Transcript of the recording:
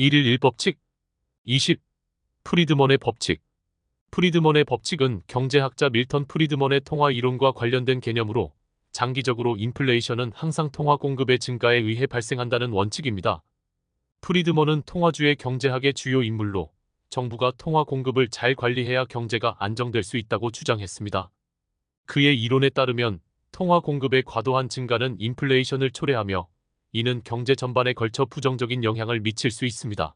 1일 1법칙 20. 프리드먼의 법칙. 프리드먼의 법칙은 경제학자 밀턴 프리드먼의 통화 이론과 관련된 개념으로 장기적으로 인플레이션은 항상 통화 공급의 증가에 의해 발생한다는 원칙입니다. 프리드먼은 통화주의 경제학의 주요 인물로 정부가 통화 공급을 잘 관리해야 경제가 안정될 수 있다고 주장했습니다. 그의 이론에 따르면 통화 공급의 과도한 증가는 인플레이션을 초래하며 이는 경제 전반에 걸쳐 부정적인 영향을 미칠 수 있습니다.